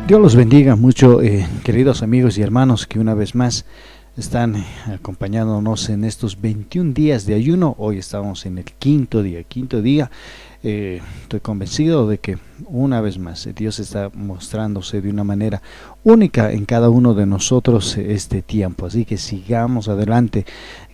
Dios los bendiga mucho, queridos amigos y hermanos que una vez más están acompañándonos en estos 21 días de ayuno. Hoy estamos en el quinto día. Estoy convencido de que una vez más Dios está mostrándose de una manera única en cada uno de nosotros este tiempo, así que sigamos adelante,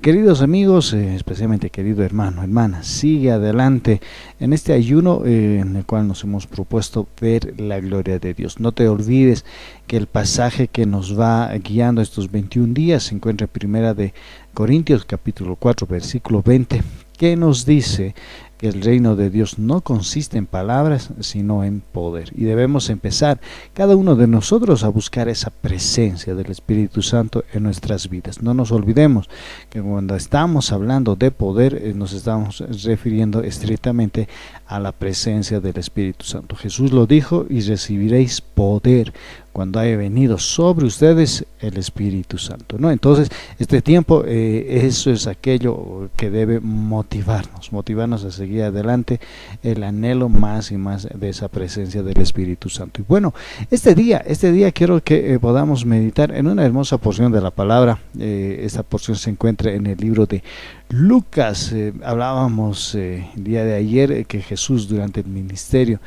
queridos amigos, especialmente querido hermana, sigue adelante en este ayuno en el cual nos hemos propuesto ver la gloria de Dios. No te olvides que el pasaje que nos va guiando estos 21 días se encuentra en Primera de Corintios capítulo 4 versículo 20, que nos dice que el reino de Dios no consiste en palabras, sino en poder. Y debemos empezar cada uno de nosotros a buscar esa presencia del Espíritu Santo en nuestras vidas. No nos olvidemos que cuando estamos hablando de poder, nos estamos refiriendo estrictamente a la presencia del Espíritu Santo. Jesús lo dijo: y recibiréis poder cuando haya venido sobre ustedes el Espíritu Santo, ¿no? Entonces, este tiempo, eso es aquello que debe motivarnos a seguir adelante, el anhelo más y más de esa presencia del Espíritu Santo. Y bueno, este día quiero que podamos meditar en una hermosa porción de la palabra. Esta porción se encuentra en el libro de Lucas. Hablábamos el día de ayer que Jesús, durante el ministerio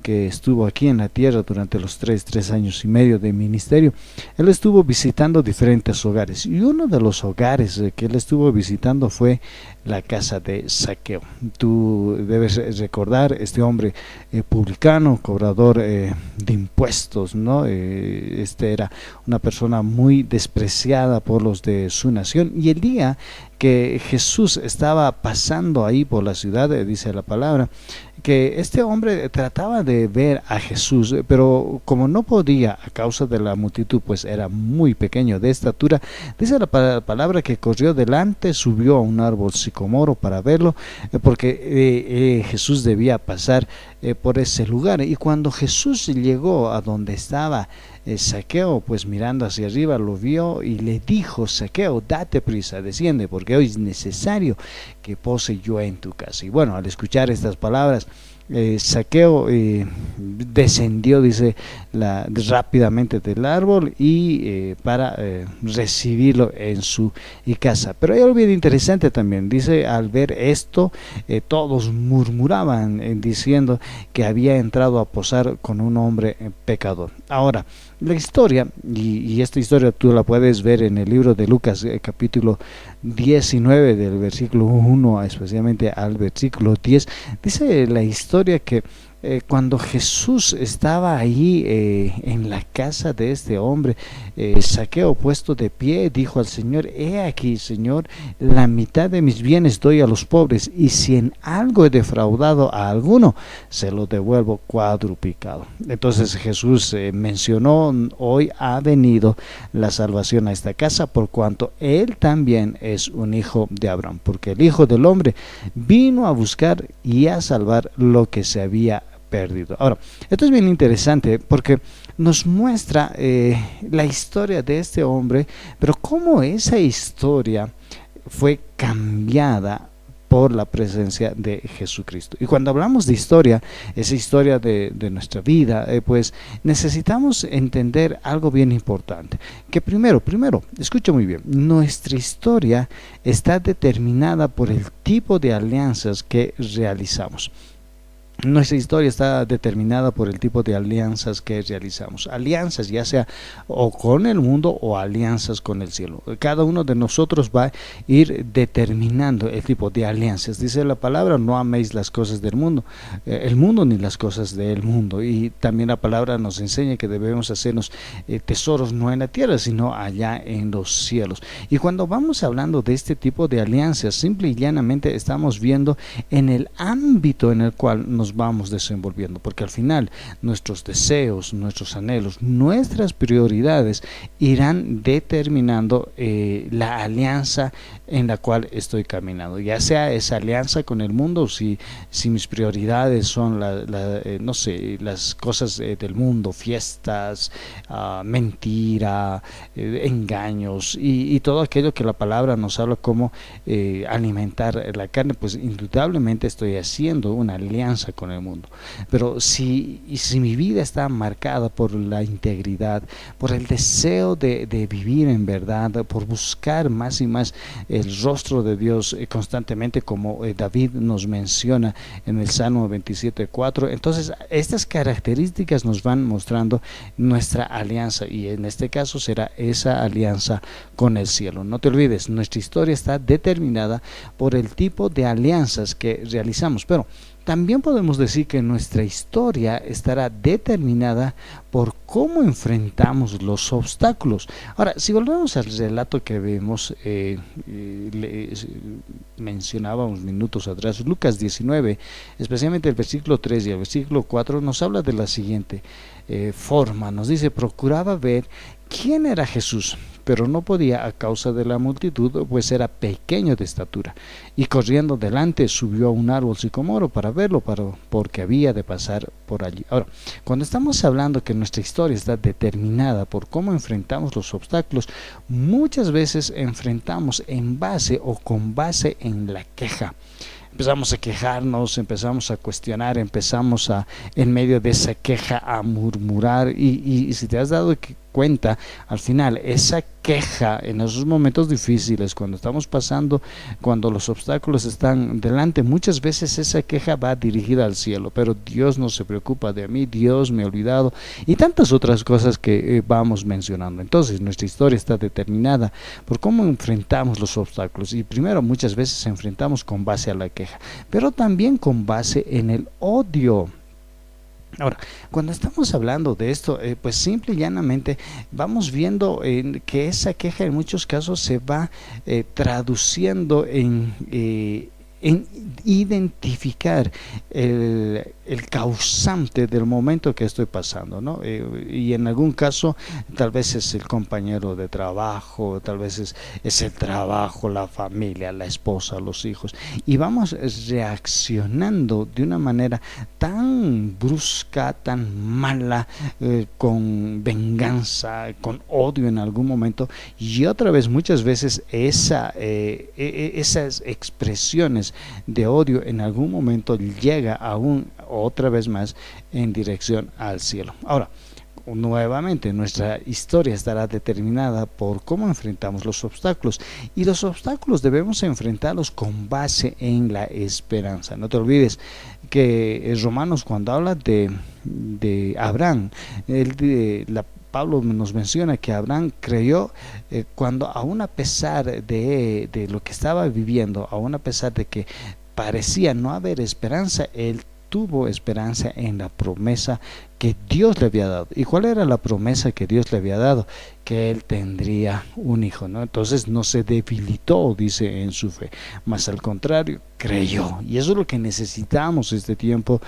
que estuvo aquí en la tierra durante los tres años y medio de ministerio, él estuvo visitando diferentes hogares, y uno de los hogares que él estuvo visitando fue la casa de Zaqueo. Tú debes recordar, este hombre publicano, cobrador de impuestos, ¿no? Este era una persona muy despreciada por los de su nación, y el día que Jesús estaba pasando ahí por la ciudad, dice la palabra, que este hombre trataba de ver a Jesús, pero como no podía a causa de la multitud, pues era muy pequeño de estatura, dice la palabra que corrió delante, subió a un árbol sicomoro para verlo, porque Jesús debía pasar por ese lugar. Y cuando Jesús llegó a donde estaba Zaqueo, pues mirando hacia arriba lo vio y le dijo: Zaqueo, date prisa, desciende, porque hoy es necesario que pose yo en tu casa. Y bueno, al escuchar estas palabras, Zaqueo descendió, dice, rápidamente del árbol y para recibirlo en su casa. Pero hay algo bien interesante también. Dice: al ver esto, todos murmuraban diciendo que había entrado a posar con un hombre pecador. Ahora, la historia, y esta historia tú la puedes ver en el libro de Lucas, capítulo 19, del versículo 1 especialmente al versículo 10, dice la historia que cuando Jesús estaba ahí en la casa de este hombre, Zaqueo, puesto de pie, dijo al Señor: he aquí, Señor, la mitad de mis bienes doy a los pobres, y si en algo he defraudado a alguno, se lo devuelvo cuadruplicado. Entonces Jesús mencionó: hoy ha venido la salvación a esta casa, por cuanto él también es un hijo de Abraham, porque el Hijo del Hombre vino a buscar y a salvar lo que se había perdido. Ahora, esto es bien interesante porque nos muestra la historia de este hombre, pero cómo esa historia fue cambiada por la presencia de Jesucristo. Y cuando hablamos de historia, esa historia de nuestra vida, pues necesitamos entender algo bien importante, que primero, escucha muy bien, nuestra historia está determinada por el tipo de alianzas que realizamos. Nuestra historia está determinada por el tipo de alianzas que realizamos. Alianzas ya sea o con el mundo o alianzas con el cielo. Cada uno de nosotros va a ir determinando el tipo de alianzas. Dice la palabra: no améis las cosas del mundo, el mundo ni las cosas del mundo. Y también la palabra nos enseña que debemos hacernos tesoros no en la tierra, sino allá en los cielos. Y cuando vamos hablando de este tipo de alianzas, simple y llanamente estamos viendo en el ámbito en el cual nos vamos desenvolviendo, porque al final nuestros deseos, nuestros anhelos, nuestras prioridades irán determinando la alianza en la cual estoy caminando, ya sea esa alianza con el mundo, si mis prioridades son no sé, las cosas del mundo, fiestas, mentira, engaños y todo aquello que la palabra nos habla como alimentar la carne, pues indudablemente estoy haciendo una alianza con el mundo. Pero si mi vida está marcada por la integridad, por el deseo de vivir en verdad, por buscar más y más el rostro de Dios constantemente, como David nos menciona en el Salmo 27:4, entonces estas características nos van mostrando nuestra alianza, y en este caso será esa alianza con el cielo. No te olvides, nuestra historia está determinada por el tipo de alianzas que realizamos, pero también podemos decir que nuestra historia estará determinada por cómo enfrentamos los obstáculos. Ahora, si volvemos al relato que vemos, mencionábamos minutos atrás, Lucas 19, especialmente el versículo 3 y el versículo 4, nos habla de la siguiente forma. Nos dice: procuraba ver quién era Jesús, pero no podía a causa de la multitud, pues era pequeño de estatura, y corriendo delante subió a un árbol sicomoro para verlo, porque había de pasar por allí. Ahora, cuando estamos hablando que nuestra historia está determinada por cómo enfrentamos los obstáculos, muchas veces enfrentamos en base o con base en la queja. Empezamos a quejarnos, empezamos a cuestionar, empezamos en medio de esa queja, a murmurar, y si te has dado cuenta, al final esa queja en esos momentos difíciles, cuando estamos pasando, cuando los obstáculos están delante, muchas veces esa queja va dirigida al cielo: pero Dios no se preocupa de mí, Dios me ha olvidado, y tantas otras cosas que vamos mencionando. Entonces nuestra historia está determinada por cómo enfrentamos los obstáculos, y primero muchas veces enfrentamos con base a la queja, pero también con base en el odio. Ahora, cuando estamos hablando de esto, pues simple y llanamente vamos viendo que esa queja en muchos casos se va traduciendo en identificar el causante del momento que estoy pasando, ¿no? Y en algún caso tal vez es el compañero de trabajo, tal vez es el trabajo, la familia, la esposa, los hijos, y vamos reaccionando de una manera tan brusca, tan mala, con venganza, con odio en algún momento, y otra vez muchas veces esas expresiones de odio en algún momento llega aún otra vez más en dirección al cielo. Ahora, nuevamente nuestra historia estará determinada por cómo enfrentamos los obstáculos, y los obstáculos debemos enfrentarlos con base en la esperanza. No te olvides que Romanos, cuando habla de Abraham, Pablo nos menciona que Abraham creyó cuando aún a pesar de lo que estaba viviendo, aún a pesar de que parecía no haber esperanza, él tuvo esperanza en la promesa que Dios le había dado. ¿Y cuál era la promesa que Dios le había dado? Que él tendría un hijo, ¿no? Entonces no se debilitó, dice, en su fe, más al contrario, creyó. Y eso es lo que necesitamos este tiempo,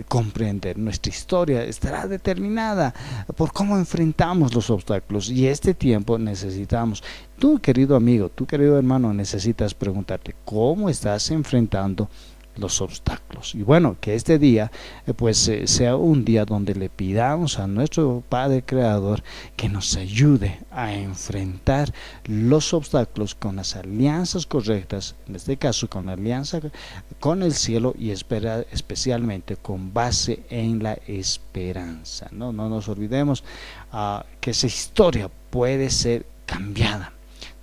comprender. Nuestra historia estará determinada por cómo enfrentamos los obstáculos, y este tiempo necesitamos. Tú, querido amigo, tú, querido hermano, necesitas preguntarte cómo estás enfrentando los obstáculos. Y bueno, que este día sea un día donde le pidamos a nuestro Padre Creador que nos ayude a enfrentar los obstáculos con las alianzas correctas, en este caso con la alianza con el cielo, y especialmente con base en la esperanza. No nos olvidemos que esa historia puede ser cambiada.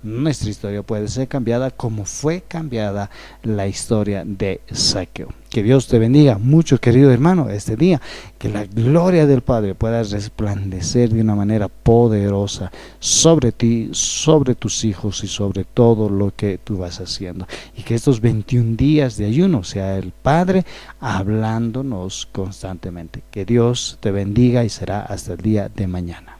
Nuestra historia puede ser cambiada como fue cambiada la historia de Zaqueo. Que Dios te bendiga mucho, querido hermano, este día. Que la gloria del Padre pueda resplandecer de una manera poderosa sobre ti, sobre tus hijos y sobre todo lo que tú vas haciendo. Y que estos 21 días de ayuno sea el Padre hablándonos constantemente. Que Dios te bendiga, y será hasta el día de mañana.